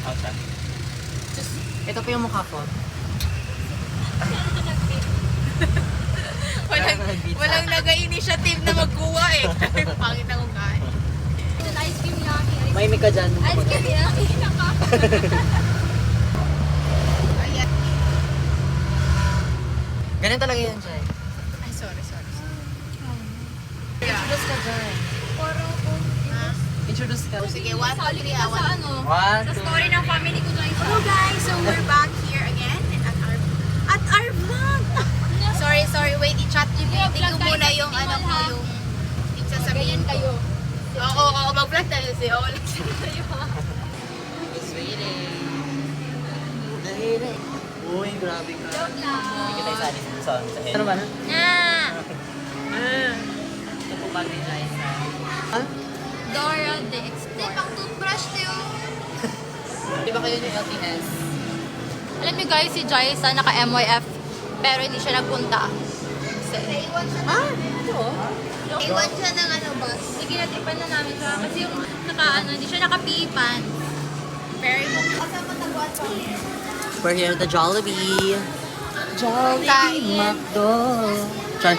Outside. Ito po yung mukha ko. Walang nag-initiative na magkuha eh. Pangit na kung kain. Ice cream yummy. May ka dyan. Ice cream yummy. Ayan. Ganyan talaga yan, Jai. Ay, sorry. Introduce ka, Jai. Introduce ka. Sige, 1, 2, 3, Sa ano? One, Sa two. story ng family ko dyan. Hello guys, so we're back here again at our vlog. Sorry, wait, i-chat GPT ko muna yung ano ko, yung sasabihin ko. Oo, mag-vlog tayo si Ola. Just waiting. Dahil uy, grabe ka. Hindi kita isali sa end. Ano ba na? Ito po bagay na isa. Ha? Dora the Explorer. Pang toothbrush to yun. Di ba kayo yung LTS? Alam niyo guys, si Jaisa naka-MYF pero hindi siya nagpunta. Naiwan siya Ah, ito. Naiwan siya ng ano, bus. Sige, natipan na namin siya kasi yung hindi siya naka-PE pants. Very much. Kasi mataguan pa. We're here at the Jollibee. Jollibee Kain. McDo. Try.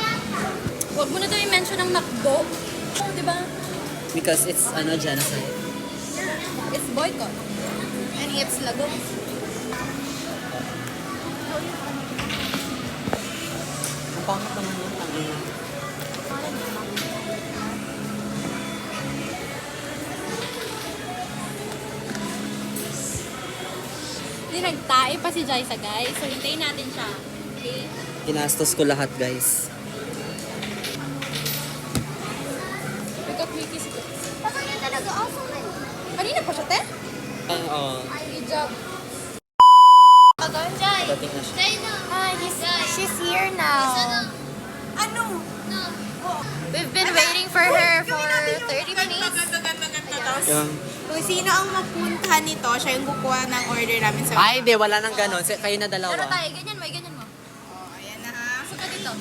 Huwag mo na daw i-mention ng McDo. Oh, di ba? Because it's genocide. It's boycott. And it's lago. Ang pangit naman yun. Tangina. Hindi, nagtae pa si Jaisa guys. So, hintayin natin siya. Okay? Ginastos ko lahat, guys. Wake up, Mickey. Baka yan talaga, awesome na yun. Kanina pa siya, te? Oo. Good job. Dating na siya. Hi, she's here now. Ano? We've been waiting for her for 30 minutes. Yung... Kung sino ang mapuntahan nito, siya yung kukuha ng order namin sa... Ay, hindi. Wala nang ganon. Kayo na dalawa. Ano tayo? Ganyan mo. Oh, ayan na ha. Pasok ka dito.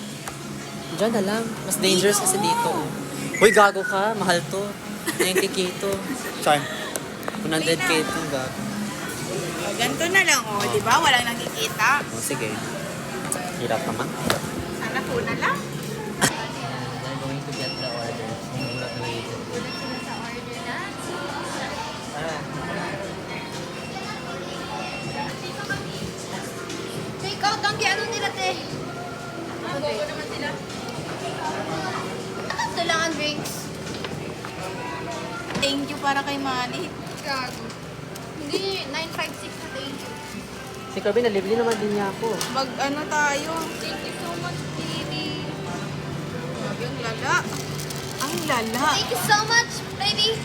Diyan na lang. Mas dangerous kasi dito. Uy, gago ka. Mahal to. 90k to. Char. 100k to. Gago. Oh, ganito na lang, oh, di ba? Walang nakikita. Oh, sige. Hirap naman. Sana po na lang. They're going to get the order. Take out ang ano nila, te. Bobo naman sila. Ito lang ang drinks. Thank you para kay Manny. Gago. Hindi, 956 na thank you. Si Kirby, nalibli naman din niya ako. Mag-ano tayo? Thank you so much, baby. Grabe, ang lala. Ang lala. Thank you so much, baby.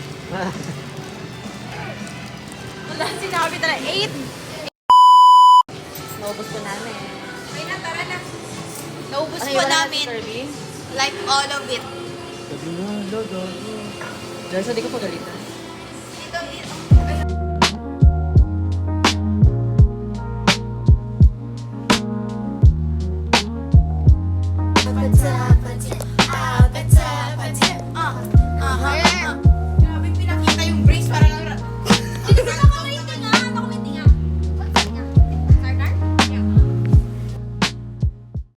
Wala, sinabi talaga. 8. Naubos ko namin. Ay na, tara na. Naubos Ay, po wala na si namin. Kirby? Like all of it. Sabi na, gago. Dahil sa di ko pagalitan. Dito.